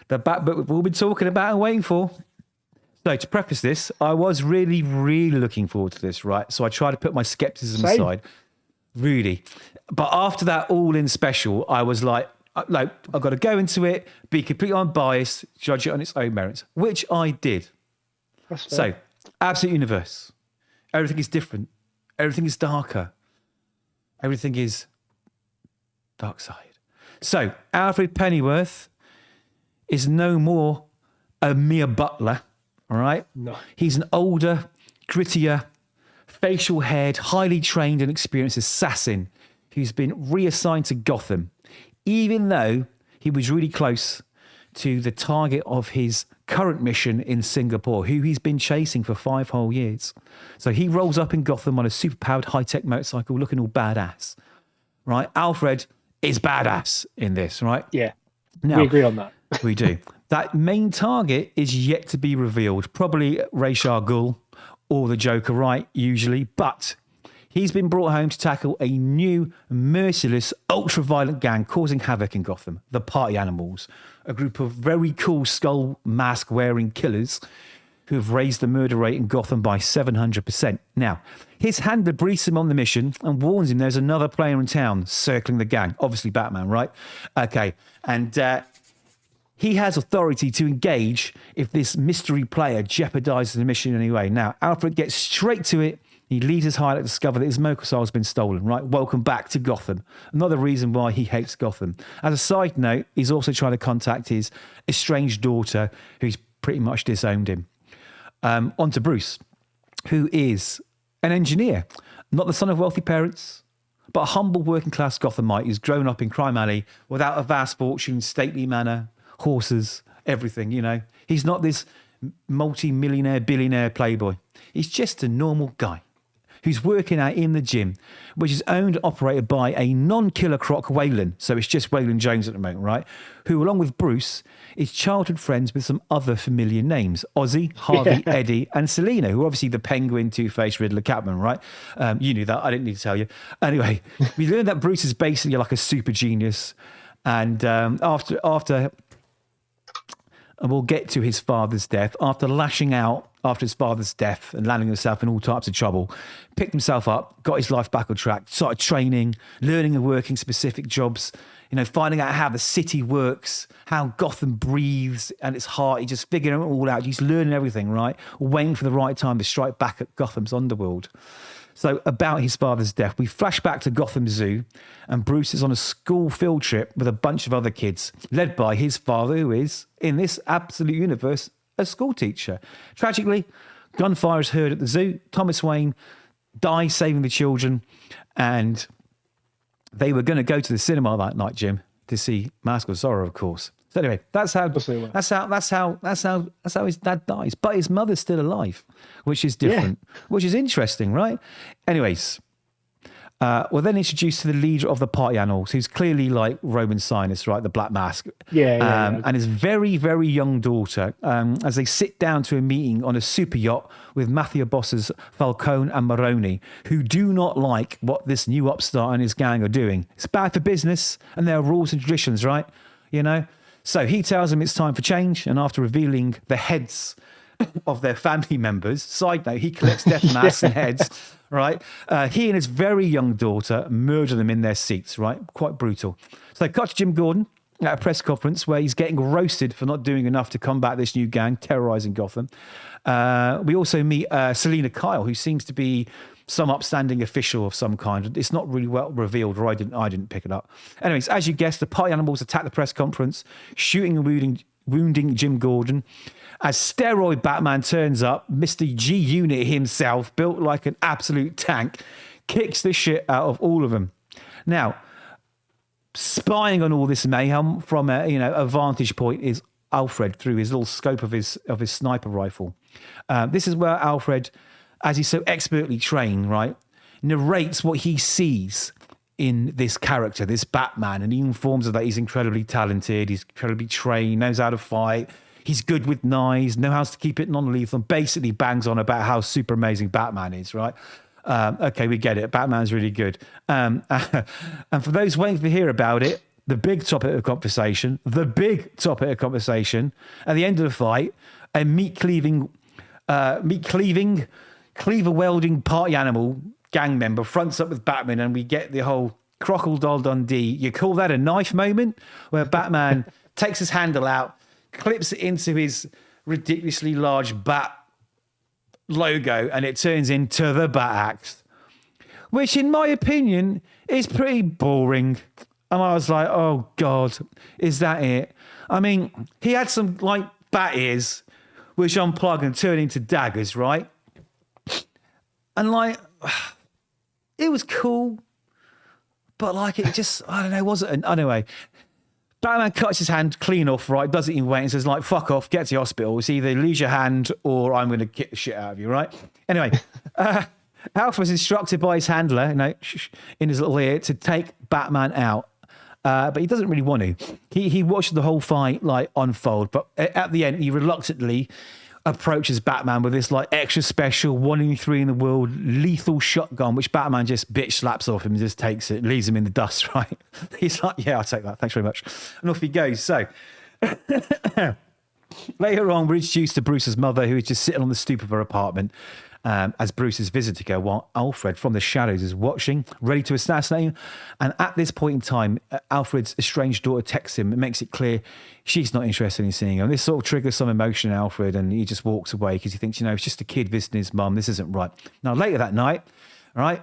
the Bat book we've all been talking about and waiting for. So to preface this, I was really, really looking forward to this, right? So I tried to put my skepticism aside, really. But after that All-In special, I was like, I've got to go into it, be completely unbiased, judge it on its own merits, which I did. So, Absolute Universe. Everything is different. Everything is darker. Everything is dark side. So, Alfred Pennyworth is no more a mere butler, all right? No. He's an older, grittier, facial-haired, highly trained and experienced assassin who's been reassigned to Gotham, even though he was really close to the target of his current mission in Singapore, who he's been chasing for 5 whole years. So he rolls up in Gotham on a super-powered high-tech motorcycle looking all badass, right? Alfred is badass in this, right? Yeah, now, we agree on that. We do. That main target is yet to be revealed. Probably Ra's al Ghul or the Joker, right? Usually. But he's been brought home to tackle a new, merciless, ultra-violent gang causing havoc in Gotham, the Party Animals, a group of very cool skull mask-wearing killers who have raised the murder rate in Gotham by 700%. Now, his handler briefs him on the mission and warns him there's another player in town circling the gang. Obviously Batman, right? Okay. And he has authority to engage if this mystery player jeopardizes the mission in any way. Now, Alfred gets straight to it. He leaves his hideout to discover that his motorcycle has been stolen, right? Welcome back to Gotham. Another reason why he hates Gotham. As a side note, he's also trying to contact his estranged daughter, who's pretty much disowned him. On to Bruce, who is an engineer, not the son of wealthy parents, but a humble working-class Gothamite who's grown up in Crime Alley without a vast fortune, stately manner, horses, everything, you know. He's not this multi-millionaire, billionaire playboy. He's just a normal guy who's working out in the gym, which is owned and operated by a non-killer croc, Waylon. So it's just Waylon Jones at the moment, right? Who, along with Bruce, is childhood friends with some other familiar names. Ozzy, Harvey, Eddie, and Selina, who are obviously the Penguin, Two-Face, Riddler, Catman, right? You knew that. I didn't need to tell you. Anyway, we learned that Bruce is basically like a super genius. And after and we'll get to his father's death, after lashing out after his father's death and landing himself in all types of trouble, picked himself up, got his life back on track, started training, learning and working specific jobs, you know, finding out how the city works, how Gotham breathes and its heart. He just figuring it all out. He's learning everything, right? Waiting for the right time to strike back at Gotham's underworld. So about his father's death, we flash back to Gotham Zoo, and Bruce is on a school field trip with a bunch of other kids, led by his father, who is, in this absolute universe, a school teacher. Tragically, gunfire is heard at the zoo. Thomas Wayne dies saving the children, and they were going to go to the cinema that night, Jim, to see Mask of Zorro, of course. So anyway, that's how his dad dies. But his mother's still alive, which is different, which is interesting, right? Anyways, we're then introduced to the leader of the Party Animals, who's clearly like Roman Sinus, right? The Black Mask. And his very, very young daughter, as they sit down to a meeting on a super yacht with mafia bosses Falcone and Maroni, who do not like what this new upstart and his gang are doing. It's bad for business, and there are rules and traditions, right? You know? So he tells them it's time for change, and after revealing the heads of their family members, side note, he collects death masks and heads, right? He and his very young daughter murder them in their seats, right? Quite brutal. So cut to Jim Gordon at a press conference where he's getting roasted for not doing enough to combat this new gang terrorizing Gotham. We also meet Selina Kyle, who seems to be some upstanding official of some kind. It's not really well revealed, or I didn't pick it up. Anyways, as you guessed, the Party Animals attack the press conference, shooting and wounding Jim Gordon. As steroid Batman turns up, Mr. G Unit himself, built like an absolute tank, kicks the shit out of all of them. Now, spying on all this mayhem from a vantage point is Alfred through his little scope of his sniper rifle. This is where Alfred, as he's so expertly trained, right, narrates what he sees in this character, this Batman, and he informs us that he's incredibly talented, he's incredibly trained, knows how to fight, he's good with knives, knows how to keep it non-lethal, and basically bangs on about how super amazing Batman is, right? Okay, we get it. Batman's really good. And for those waiting to hear about it, the big topic of conversation, at the end of the fight, a meat-cleaving, cleaver welding party animal gang member fronts up with Batman, and we get the whole Crocodile Dundee. You call that a knife moment, where Batman takes his handle out, clips it into his ridiculously large bat logo, and it turns into the Bat Axe, which in my opinion is pretty boring. And I was like, oh God, is that it? I mean, he had some like bat ears which unplug and turn into daggers, right? And like, it was cool, but like it just, I don't know, wasn't. Anyway, Batman cuts his hand clean off, right? Does it in wait and says like, fuck off, get to the hospital. It's either lose your hand or I'm going to kick the shit out of you, right? Anyway, Alfred's instructed by his handler, in his little ear, to take Batman out. But he doesn't really want to. He watched the whole fight like unfold, but at the end, he reluctantly approaches Batman with this like extra special 1 in 3 in the world lethal shotgun, which Batman just bitch slaps off him and just takes it, leaves him in the dust, right? He's like, yeah, I'll take that. Thanks very much. And off he goes. So later on, we're introduced to Bruce's mother, who is just sitting on the stoop of her apartment as Bruce's visitor go, while Alfred from the shadows is watching, ready to assassinate him. And at this point in time, Alfred's estranged daughter texts him and makes it clear she's not interested in seeing him. This sort of triggers some emotion in Alfred, and he just walks away because he thinks, it's just a kid visiting his mum. This isn't right. Now, later that night, right,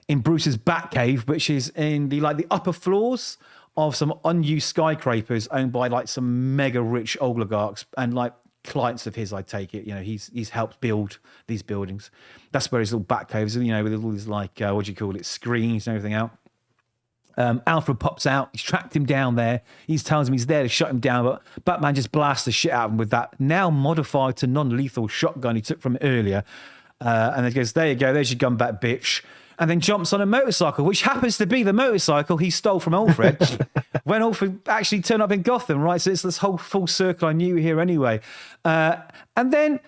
in Bruce's Batcave, which is in the upper floors of some unused skyscrapers owned by like some mega rich oligarchs and like clients of his, I take it. He's helped build these buildings. That's where his little Batcave is, with all these like, what do you call it, screens and everything out. Alfred pops out. He's tracked him down there. He tells him he's there to shut him down, but Batman just blasts the shit out of him with that now modified to non-lethal shotgun he took from earlier. And then goes, there you go, there's your gun back, bitch. And then jumps on a motorcycle, which happens to be the motorcycle he stole from Alfred when Alfred actually turned up in Gotham, right? So it's this whole full circle. I knew here anyway. And then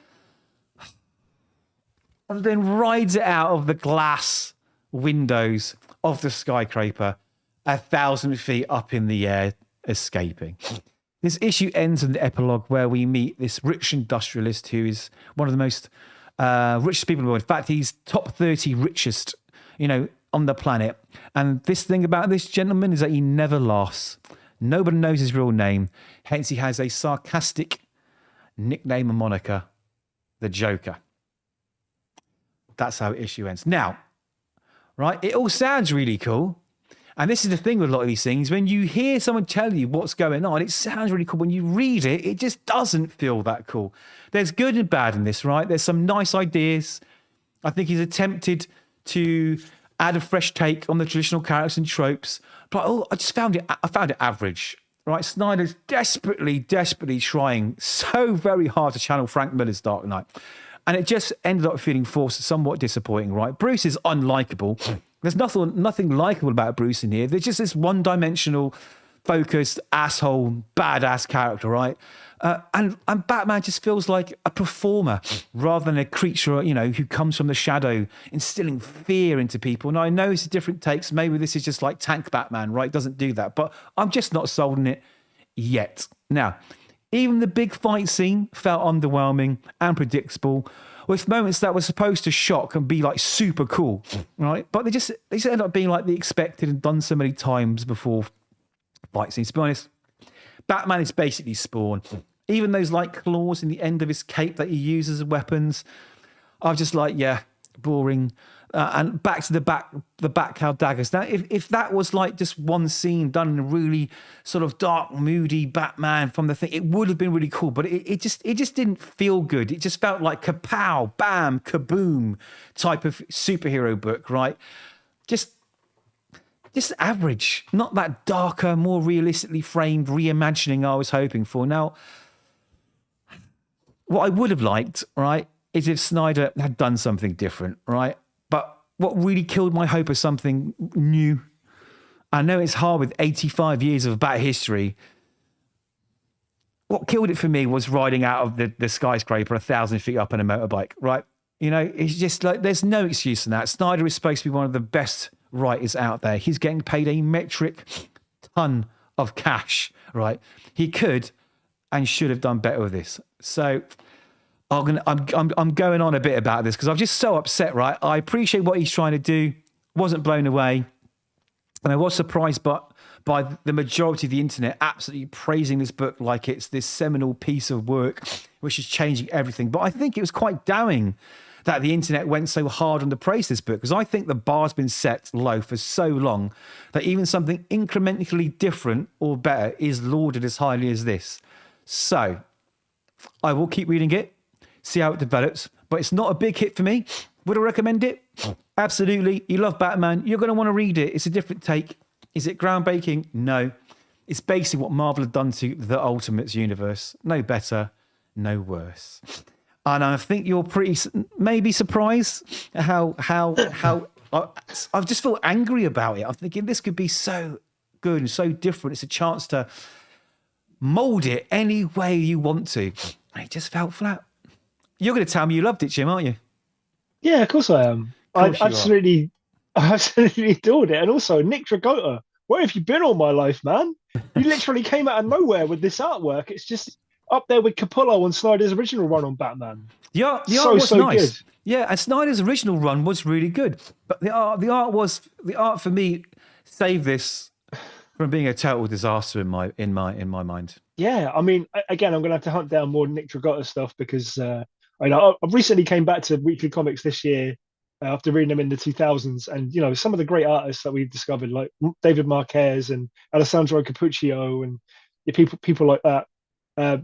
rides it out of the glass windows of the skyscraper 1,000 feet up in the air, escaping. This issue ends in the epilogue where we meet this rich industrialist who is one of the most richest people in the world. In fact, he's top 30 richest on the planet. And this thing about this gentleman is that he never laughs. Nobody knows his real name. Hence, he has a sarcastic nickname and moniker, the Joker. That's how issue ends. Now, right, it all sounds really cool. And this is the thing with a lot of these things. When you hear someone tell you what's going on, it sounds really cool. When you read it, it just doesn't feel that cool. There's good and bad in this, right? There's some nice ideas. I think he's attempted to add a fresh take on the traditional characters and tropes, but I found it average, right? Snyder's desperately trying so very hard to channel Frank Miller's Dark Knight, and it just ended up feeling forced, somewhat disappointing, right? Bruce is unlikable. There's nothing likable about Bruce in here. There's just this one-dimensional, focused, asshole, badass character, right? And Batman just feels like a performer rather than a creature, who comes from the shadow, instilling fear into people. And I know it's different takes. Maybe this is just like Tank Batman, right? Doesn't do that. But I'm just not sold on it yet. Now, even the big fight scene felt underwhelming and predictable, with moments that were supposed to shock and be like super cool, right? But they just end up being like the expected and done so many times before fight scenes. To be honest, Batman is basically Spawn. Even those like claws in the end of his cape that he uses as weapons, I'm just like, yeah, boring. And back to the Batcow daggers. Now, if that was like just one scene done in a really sort of dark, moody Batman from the thing, it would have been really cool. But it just didn't feel good. It just felt like kapow, bam, kaboom type of superhero book, right? Just average, not that darker, more realistically framed reimagining I was hoping for. Now, what I would have liked, right, is if Snyder had done something different, right? But what really killed my hope of something new, I know it's hard with 85 years of Bat history. What killed it for me was riding out of the skyscraper 1,000 feet up on a motorbike, right? It's just like, there's no excuse in that. Snyder is supposed to be one of the best writers out there. He's getting paid a metric ton of cash, right? He could and should have done better with this. So I'm going on a bit about this because I'm just so upset, right? I appreciate what he's trying to do. Wasn't blown away. And I was surprised by the majority of the internet absolutely praising this book like it's this seminal piece of work which is changing everything. But I think it was quite damning that the internet went so hard on to praise this book, because I think the bar's been set low for so long that even something incrementally different or better is lauded as highly as this. So I will keep reading it, see how it develops, but it's not a big hit for me. Would I recommend it? Absolutely. You love Batman, you're going to want to read it. It's a different take. Is it groundbreaking? No. It's basically what Marvel have done to the Ultimates universe. No better, no worse. And I think you're pretty maybe surprised at how I just feel angry about it. I'm thinking this could be so good and so different. It's a chance to mold it any way you want to. And it just felt flat. You're going to tell me you loved it, Jim, aren't you? Yeah, of course I am. I absolutely adored it. And also, Nick Dragotta, where have you been all my life, man? You literally came out of nowhere with this artwork. It's just up there with Capullo and Snyder's original run on Batman. The art was nice. Good. Yeah, and Snyder's original run was really good. But the art for me saved this from being a total disaster in my mind. Yeah, I mean, again, I'm going to have to hunt down more Nick Dragotta stuff because I've recently came back to Weekly Comics this year after reading them in the 2000s, and some of the great artists that we've discovered, like David Marquez and Alessandro Cappuccio, and people like that.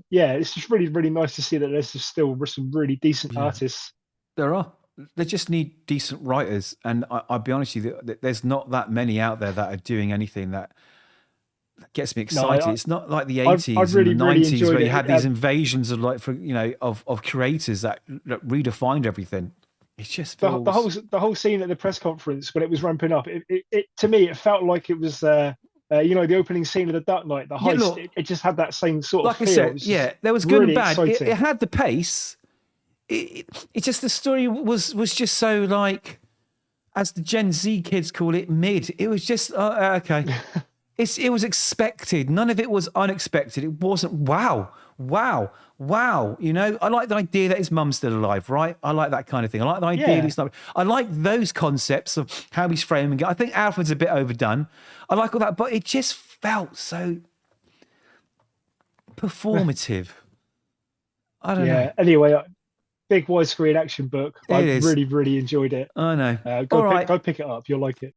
Yeah, it's just really, really nice to see that there's still some really decent artists. There are. They just need decent writers, and I'll be honest with you, there's not that many out there that are doing anything that gets me excited. No, it's not like the 80s and the 90s where you had these invasions of of creators that redefined everything. It just feels... the whole scene at the press conference when it was ramping up. It to me, it felt like it was the opening scene of the Dark Knight, the heist. Look, it just had that same sort of feel. Like I said, there was good really and bad. It had the pace. It just, the story was just so, like, as the Gen Z kids call it, mid. It was just okay. It was expected. None of it was unexpected. It wasn't wow. I like the idea that his mum's still alive, right? I like that kind of thing. I like the idea that he's not. I like those concepts of how he's framing it. I think Alfred's a bit overdone. I like all that, but it just felt so performative. I don't know. Anyway, big widescreen action book. I really, really enjoyed it. I know. Go pick it up. You'll like it.